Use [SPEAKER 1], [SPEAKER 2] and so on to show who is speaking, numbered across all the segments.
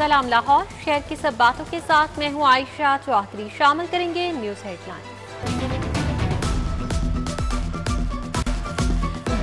[SPEAKER 1] सलाम लाहौर। शहर की सब बातों के साथ मैं हूं आयशा चौधरी। शामिल करेंगे न्यूज हेडलाइन।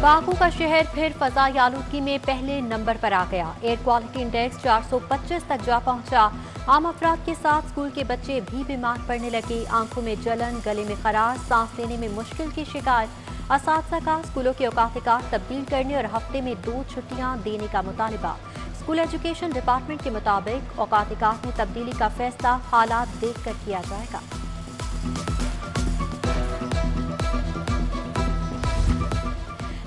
[SPEAKER 1] बागों का शहर फिर फजाई आलूदगी में पहले नंबर पर आ गया। एयर क्वालिटी इंडेक्स 425 तक जा पहुंचा। आम अफराद के साथ स्कूल के बच्चे भी बीमार पड़ने लगे। आंखों में जलन, गले में खराश, सांस लेने में मुश्किल की शिकायत। असातिज़ा का स्कूलों के औकात तब्दील करने और हफ्ते में 2 छुट्टियां देने का मुतालिबा। स्कूल एजुकेशन डिपार्टमेंट के मुताबिक औकात में तब्दीली का फैसला हालात देखकर किया जाएगा।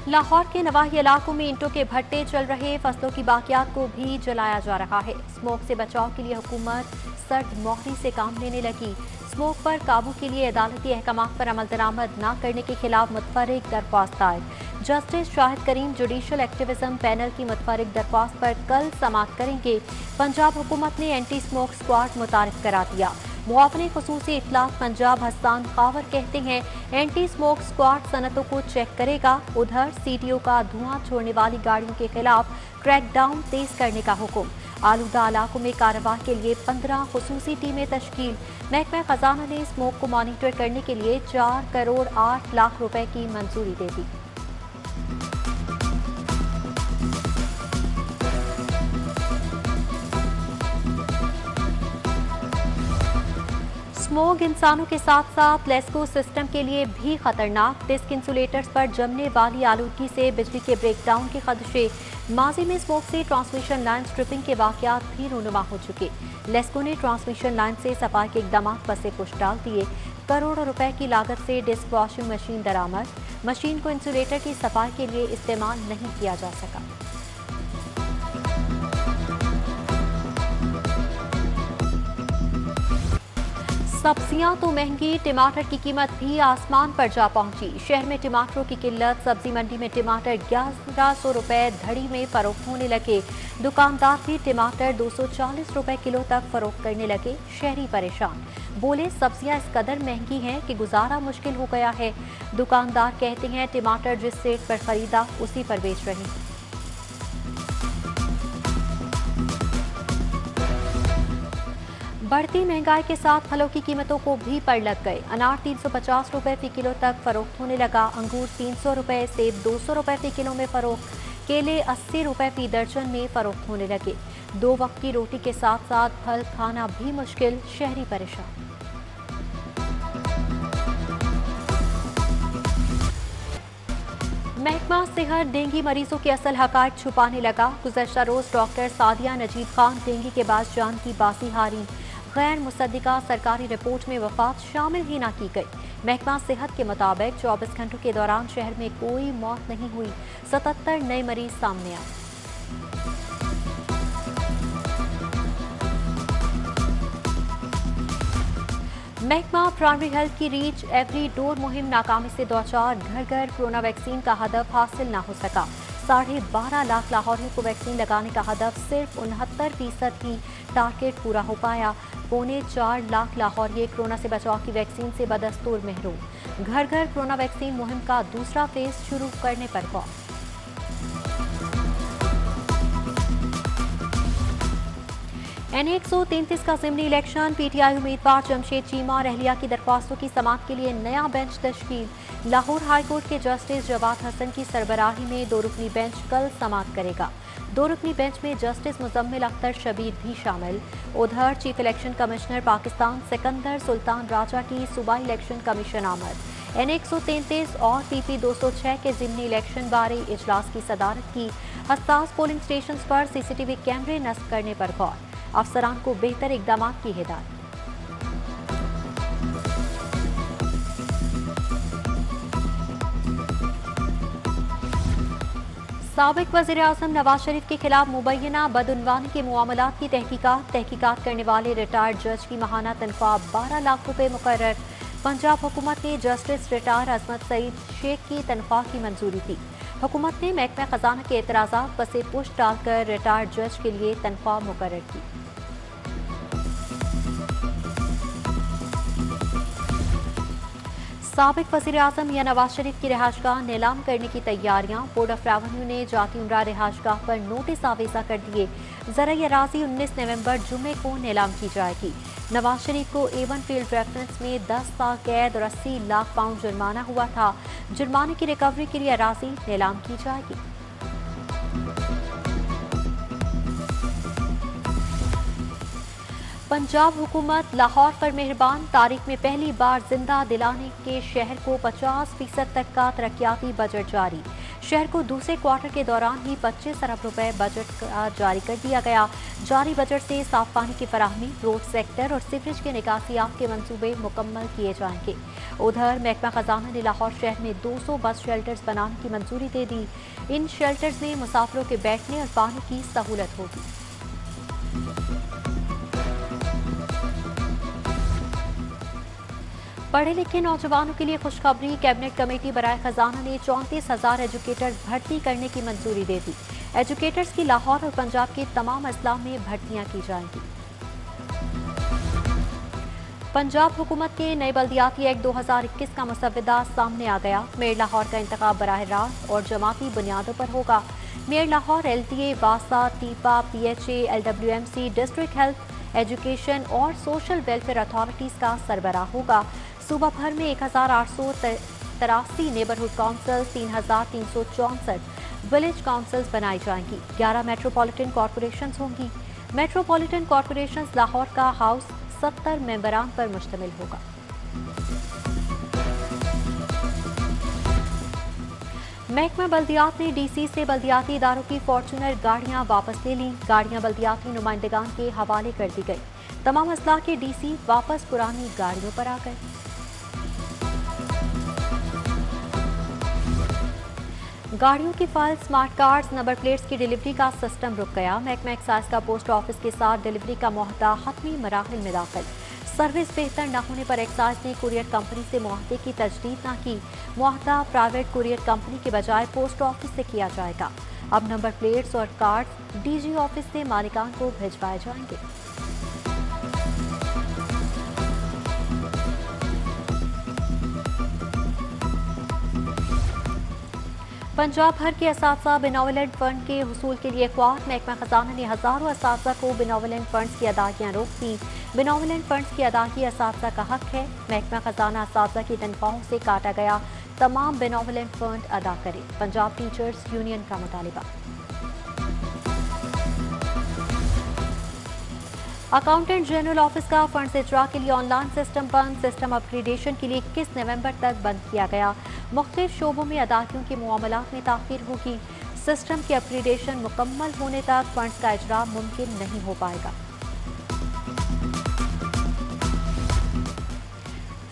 [SPEAKER 1] लाहौर के नवाही इलाकों में ईंटों के भट्टे चल रहे। फसलों की बाकियात को भी जलाया जा रहा है। स्मोक से बचाव के लिए हुकूमत सर्द मोहरी से काम लेने लगी। स्मोक पर काबू के लिए अदालती अहकामात पर अमल दरामद न करने के खिलाफ मुतफर्रिक दरख्वास्त दायर। जस्टिस शाहिद करीम जुडिशल एक्टिविज्म पैनल की मुतफर्रिक दरख्वास्त पर कल समाअत करेंगे। पंजाब हुकूमत ने एंटी स्मोक स्क्वाड मुतारिफ करा दिया। मुआवने खुसूसी इतलाक पंजाब हसन खावर कहते हैं एंटी स्मोक स्क्वाड सनतों को चेक करेगा। उधर सीटीओ का धुआं छोड़ने वाली गाड़ियों के खिलाफ क्रैकडाउन तेज करने का हुक्म। आलूदा इलाकों में कार्रवाई के लिए 15 खुसूसी टीमें तश्कील। महकमा खजाना ने स्मोक को मॉनिटर करने के लिए 4 करोड़ 8 लाख रुपए की मंजूरी दे दी। स्मोक इंसानों के साथ साथ लेस्को सिस्टम के लिए भी खतरनाक। डिस्क इंसुलेटर्स पर जमने वाली आलूदगी से बिजली के ब्रेकडाउन के खदशे। माजी में स्मोक से ट्रांसमिशन लाइन स्ट्रिपिंग के वाकयात भी रूनुमा हो चुके। लेस्को ने ट्रांसमिशन लाइन से सफाई के इकदाम पर से पुश डाल दिए। करोड़ों रुपए की लागत से डिस्क वॉशिंग मशीन दरामद। मशीन को इंसुलेटर की सफाई के लिए इस्तेमाल नहीं किया जा सका। सब्जियां तो महंगी, टमाटर की कीमत भी आसमान पर जा पहुंची। शहर में टमाटरों की किल्लत। सब्जी मंडी में टमाटर 1100 रुपए धड़ी में फरोख्त होने लगे। दुकानदार भी टमाटर 240 रुपए किलो तक फरोख्त करने लगे। शहरी परेशान, बोले सब्जियां इस कदर महंगी हैं कि गुजारा मुश्किल हो गया है। दुकानदार कहते हैं टमाटर जिस रेट पर खरीदा उसी पर बेच रहे हैं। बढ़ती महंगाई के साथ फलों की कीमतों को भी पड़ लग गए। अनार 350 रुपए फी किलो तक फरोख्त होने लगा। अंगूर 300 रुपए, सेब 200 रुपए फी किलो में फरोख्त। केले 80 रुपए फी दर्जन में फरोख्त होने लगे। 2 वक्त की रोटी के साथ साथ फल खाना भी मुश्किल। शहरी परेशान। महकमा सेहत डेंगू मरीजों के असल हकायक छुपाने लगा। गुज़श्ता रोज डॉक्टर सादिया नजीब खान डेंगू के बाद जान की बाजी हारी। गैर मुसद्दिका सरकारी रिपोर्ट में वफात शामिल ही न की गई। महकमा सेहत के मुताबिक 24 घंटों के दौरान शहर में कोई मौत नहीं हुई। 77 नए मरीज सामने आए। महकमा प्राइमरी हेल्थ की रीच एवरी डोर मुहिम नाकामी से दौचार। घर घर कोरोना वैक्सीन का हदफ हासिल न हो सका। 12.5 लाख लाहौरियों को वैक्सीन लगाने का हदफ सिर्फ 69% ही टारगेट पूरा हो पाया। 3.25 लाख लाहौरिये कोरोना से बचाव की वैक्सीन से बदस्तूर महरूम। घर घर कोरोना वैक्सीन मुहिम का दूसरा फेज शुरू करने पर गौर। NA 133 का ज़िमनी इलेक्शन। PTI उम्मीदवार जमशेद चीमा और अहलिया की दरख्वास्तों की समाअत के लिए नया बेंच तश्कील। लाहौर हाईकोर्ट के जस्टिस जवाद हसन की सरबराही में 2 रुकनी बेंच कल समाअत करेगा। 2 रुकनी बेंच में जस्टिस मुजम्मिल अख्तर शबीर भी शामिल। उधर chief election commissioner Pakistan Sikandar Sultan Raja की सूबाई इलेक्शन कमीशन आमद। NA 133 और PP 206 के ज़िमनी इलेक्शन बारे इजलास की सदारत की। हसास पोलिंग स्टेशन पर CCTV कैमरे नस्ब करने पर गौर। अफसरान को बेहतर इकदाम की हिदायत। साबिक वज़ीर आज़म नवाज शरीफ के खिलाफ मुबैना बदउनवानी के मामलात की तहकीकात करने वाले रिटायर्ड जज की माहाना तनख्वाह 12 लाख रुपए मुकर्रर। पंजाब हुकूमत ने जस्टिस रिटायर अजमत सईद शेख की तनख्वाह की मंजूरी दी। हुकूमत ने महकमा खजाना के एतराज़ात पर से पुश डालकर रिटायर्ड जज के लिए तनख्वाह मुकर्रर की। साबिक वज़ीर-ए-आज़म या नवाज शरीफ की रिहाइशगाह नीलाम करने की तैयारियां। बोर्ड ऑफ रेवेन्यू ने जाती उमरा रिहाइशगाह पर नोटिस आवेजा कर दिए। ज़राई अराज़ी 19 नवंबर जुमे को नीलाम की जाएगी। नवाज शरीफ को A1 फील्ड रेफरेंस में 10 साल कैद और 80 लाख पाउंड जुर्माना हुआ था। जुर्माने की रिकवरी के लिए अराज़ी नीलाम की जाएगी। पंजाब हुकूमत लाहौर पर मेहरबान। तारीख में पहली बार जिंदा दिलाने के शहर को 50% तक का तरक्याती बजट जारी। शहर को दूसरे क्वार्टर के दौरान ही 25 अरब रुपए बजट का जारी कर दिया गया। जारी बजट से साफ पानी की फराहमी, रोड सेक्टर और सीवरेज के निकासियात के मंसूबे मुकम्मल किए जाएंगे। उधर महकमा खजाना ने लाहौर शहर में 200 बस शेल्टर्स बनाने की मंजूरी दे दी। इन शेल्टर्स में मुसाफिरों के बैठने और पानी की सहूलत होगी। पढ़े लिखे नौजवानों के लिए खुशखबरी। कैबिनेट कमेटी बराए खजाना ने 34,000 एजुकेटर्स भर्ती करने की मंजूरी दे दी। एजुकेटर्स की लाहौर और पंजाब के तमाम अजला में भर्तियां की जाएंगी। पंजाब हुकूमत के नए बल्दियाती एक्ट 2021 का मसवदा सामने आ गया। मेयर लाहौर का इंतखाब बराह रास्त और जमाती बुनियादों पर होगा। मेयर लाहौर LTA, वासा, टीपा, PHA, LWMC, district health, education और सोशल वेलफेयर अथॉरिटीज का सरबराह होगा। सूबा भर में 1883 नेबरहुड काउंसिल, 3364 विलेज काउंसिल्स बनाई जाएंगी। 11 मेट्रोपॉलिटन कॉरपोरेशंस होंगी। मेट्रोपॉलिटन कॉरपोरेशंस लाहौर का हाउस 70 मेंबरान पर मुश्तमिल होगा। महकमा बल्दियात ने DC से बल्दियाती इदारों की फॉर्चूनर गाड़ियां वापस ले लीं। गाड़ियां बल्दियाती नुमाइंदगान के हवाले कर दी गई। तमाम अजला के DC वापस पुरानी गाड़ियों पर आ गए। गाड़ियों की file, smart cards, number plates की डिलीवरी का सिस्टम रुक गया। महकमा एक्साइज का पोस्ट ऑफिस के साथ डिलीवरी का मुआहदा हतमी मराहिल में दाखिल। सर्विस बेहतर न होने पर एक्साइज ने कुरियर कंपनी से मुआहदे की तजदीद न की। मुआहदा प्राइवेट कुरियर कंपनी के बजाय पोस्ट ऑफिस से किया जाएगा। अब नंबर प्लेट्स और कार्ड्स DG ऑफिस से मालिकान को भिजवाए जाएंगे। पंजाब भर के असातिज़ा बेनोवलेंट फंड के हुसूल के लिए ख्वाह। महकमा खजाना ने हजारों असातिज़ा को बेनोवलेंट फंड्स की अदायगियां रोक दी। बेनोवलेंट फंड्स की अदायगी असातिज़ा का हक है। महकमा खजाना असातिज़ा की तनख्वाहों से काटा गया तमाम बेनोवलेंट फंड अदा करे। पंजाब टीचर्स यूनियन का मुतालिबा। अकाउंटेंट जनरल ऑफिस का फंड इजरा के लिए ऑनलाइन सिस्टम बंद। सिस्टम अपग्रेडेशन के लिए 21 नवंबर तक बंद किया गया। मुख्तलिफ शोबों में अदायगियों के मामलात में ताखीर होगी। सिस्टम की अपग्रेडेशन मुकम्मल होने तक फंड्स का इजरा मुमकिन नहीं हो पाएगा।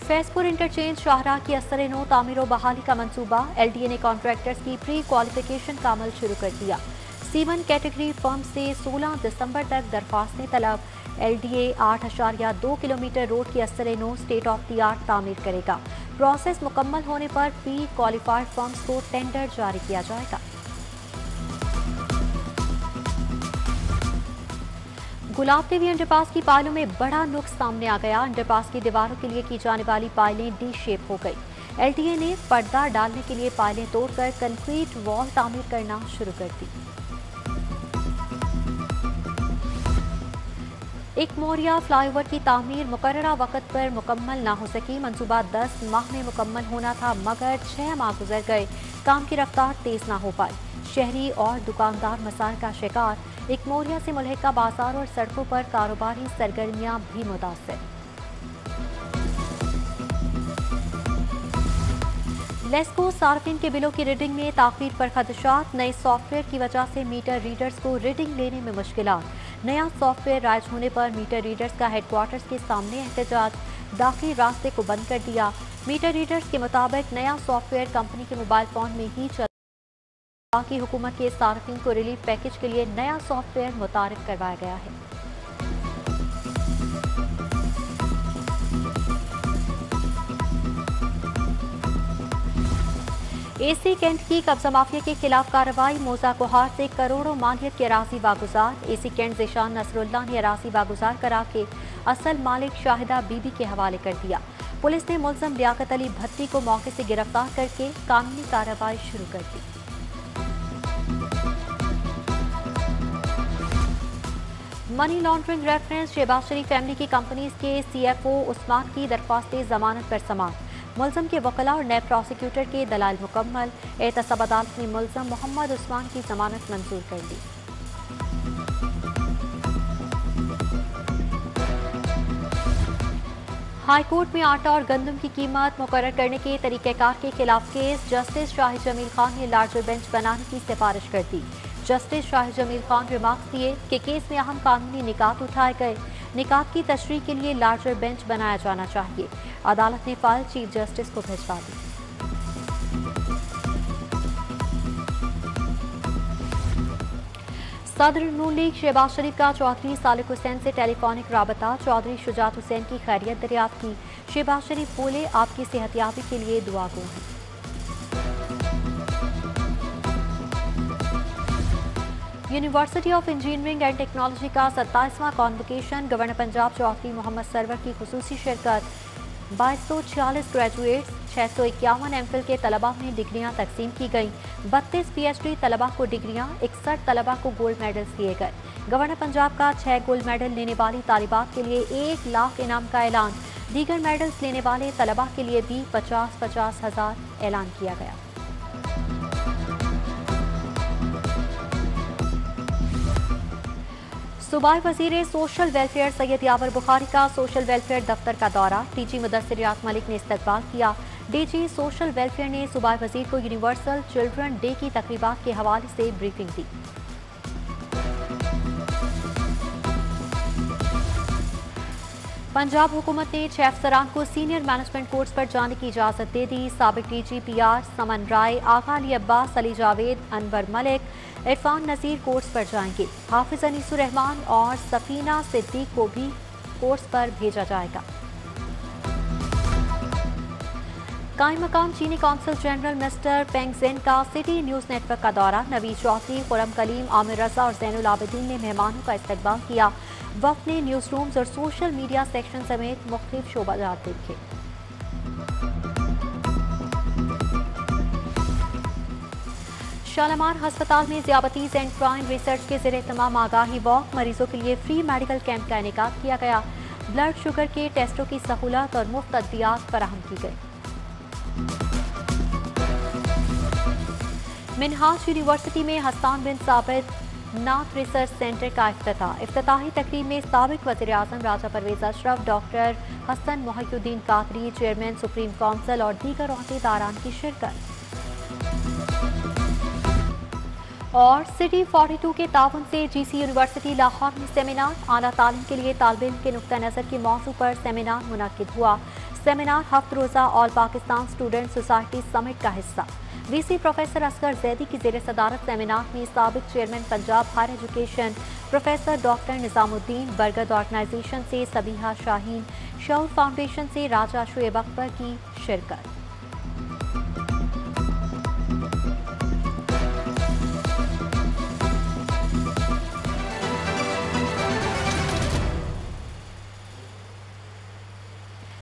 [SPEAKER 1] फैजपुर इंटरचेंज शाहराह की असर नो तामीर और बहाली का मंसूबा। LDA ने कॉन्ट्रैक्टर्स की प्री क्वालिफिकेशन का अमल शुरू कर दिया। C1 कैटेगरी फर्म से 16 दिसंबर तक दरख्वास्तें तलब। LDA 8.2 किलोमीटर रोड की असर नो स्टेट ऑफ द आर्ट तामीर करेगा। प्रोसेस मुकम्मल होने पर प्री क्वालिफाइड फर्म्स को टेंडर जारी किया जाएगा। गुलाब देवी अंडरपास की पायलों में बड़ा नुक्स सामने आ गया। अंडरपास की दीवारों के लिए की जाने वाली पायलें डी शेप हो गई। LTA ने पर्दा डालने के लिए पायलें तोड़कर कंक्रीट वॉल तामीर करना शुरू कर दी। एक मोरिया फ्लाईओवर की तामीर मुकर्ररा वक्त पर मुकम्मल ना हो सकी। मंसूबा 10 माह में मुकम्मल होना था, मगर 6 माह गुजर गए। काम की रफ्तार तेज ना हो पाई। शहरी और दुकानदार मसाइल का शिकार। एक मोरिया से मुल्हिका बाजार और सड़कों पर कारोबारी सरगर्मियां भी मुतासर। लेस्को सार्फिन के बिलों की रीडिंग में ताखीर पर खदशात। नए सॉफ्टवेयर की वजह से मीटर रीडर्स को रीडिंग लेने में मुश्किलात। नया सॉफ्टवेयर राइज होने पर मीटर रीडर्स का हेडक्वार्टर्स के सामने एहतजाज। दाखिली रास्ते को बंद कर दिया। मीटर रीडर्स के मुताबिक नया सॉफ्टवेयर कंपनी के मोबाइल फोन में ही चल बाकी हुकूमत के सार्फिन को रिलीफ पैकेज के लिए नया सॉफ्टवेयर मुतारिफ करवाया गया है। AC कैंट की कब्जा माफिया के खिलाफ कार्रवाई। मोजा कोहार से करोड़ों मालियत की अराजी वागुजार। AC कैंट ज़ीशान नसरुल्लाह ने अराजी वागुजार करा के असल मालिक शाहिदा बीबी के हवाले कर दिया। पुलिस ने मुलजम लियाकत अली भट्टी को मौके से गिरफ्तार करके कानूनी कार्रवाई शुरू कर दी। मनी लॉन्ड्रिंग रेफरेंस शहबाज शरीफ फैमिली की कंपनीज के CFO उस्मान की दरख्वास्त जमानत पर समाअत। मुलजम के वकला और नैब प्रोसिक्यूटर के दलाइल मुकम्मल। एहतसाब अदालत ने मुलजम मोहम्मद उस्मान की जमानत मंजूर कर दी। हाईकोर्ट में आटा और गंदम की कीमत मुकर्रर करने के तरीक़ेकार के खिलाफ केस। जस्टिस शाहिद जमील खान ने लार्जर बेंच बनाने की सिफारिश कर दी। जस्टिस शाहिद जमील खान रिमार्क्स दिए कि केस में अहम कानूनी निकात उठाए गए। निकात की तशरीह के लिए लार्जर बेंच बनाया जाना चाहिए। अदालत ने फाइल चीफ जस्टिस को भिजवा दी। सदर नून लीग शहबाज शरीफ का चौधरी सालिक हुसैन से टेलीफोनिक राबता। चौधरी शुजात हुसैन की खैरियत दरियाफ्त की। शहबाज शरीफ बोले, आपकी सेहतयाबी के लिए दुआ गो हैं। University of Engineering and Technology का 27वां कॉन्वोकेशन। गवर्नर पंजाब चौधरी मोहम्मद सरवर की खुसूसी शिरकत। 2246 ग्रेजुएट्स, 651 MPhil के तलबा में डिग्रियां तकसीम की गईं। 32 PhD तलबा को डिग्रियां, 61 तलबा को गोल्ड मेडल्स दिए गए। गवर्नर पंजाब का 6 गोल्ड मेडल लेने वाली तालिबात के लिए 1 लाख इनाम का ऐलान। दीगर मेडल्स लेने वाले तलबा के लिए भी 50-50 हज़ार ऐलान किया गया। सूबाई वज़ीर सोशल वेलफेयर सैयद यावर बुखारी का सोशल वेलफेयर दफ्तर का दौरा। DG मुदस्सिर रियाज मलिक ने इस्तकबाल किया। DG सोशल वेलफेयर ने सूबाई वज़ीर को यूनिवर्सल चिल्ड्रन डे की तकरीबात के हवाले से ब्रीफिंग दी। पंजाब हुकूमत ने 6 अफसरान को सीनियर मैनेजमेंट कोर्स पर जाने की इजाज़त दे दी। साबिक DG PR समन राय, आगा अली अब्बास, अली जावेद, अनवर मलिक, इरफान नज़ीर कोर्स पर जाएंगे। हाफिज अनीसुर रहमान और सफीना सिद्दीक को भी कोर्स पर भेजा जाएगा। कायम मकाम चीनी कौंसल जनरल मिस्टर पेंग जेन का सिटी न्यूज़ नेटवर्क का दौरा। नवीद चौधरी, खुरम कलीम, आमिर रजा और जैनुल आबिदीन ने मेहमानों का इस्तकबाल किया। वक्त ने न्यूज़ रूम्स और सोशल मीडिया सेक्शन समेत मुख्तलिफ शोबाजात देखे। शालामार हस्पताल में ज़ियाबतीज़ एंड क्राइम रिसर्च के ज़रिए तमाम आगाही वॉक। मरीजों के लिए फ्री मेडिकल कैंप का इनेकाद किया गया। ब्लड शुगर के टेस्टों की सहूलत और मुफ्त अद्वियात फराहम की गई। मिनहाज यूनिवर्सिटी में हसन बिन साबित नाथ रिसर्च सेंटर का इफ्तिताही तकरीब में साबिक वज़ीर आज़म Raja Pervaiz Ashraf, doctor Hassan Mohiuddin Qadri, chairman supreme council और दीगर ओहदेदारान की शिरकत। और सिटी 42 के ताउन से GC यूनिवर्सिटी लाहौर में सेमिनार। आला तालीम के लिए तालिब इल्म के नुक्ता नज़र के मौजू पर सेमिनार मुनक्किद हुआ। सेमिनार 7 रोज़ा all Pakistan student society summit का हिस्सा। VC प्रोफेसर असगर जैदी की ज़ेर सदारत सेमिनार में साबिक chairman Punjab higher education professor doctor Nizamuddin, Bargad organisation से सबीहा शाहीन, शऊर फाउंडेशन से राजा शुएब अकबर की शिरकत।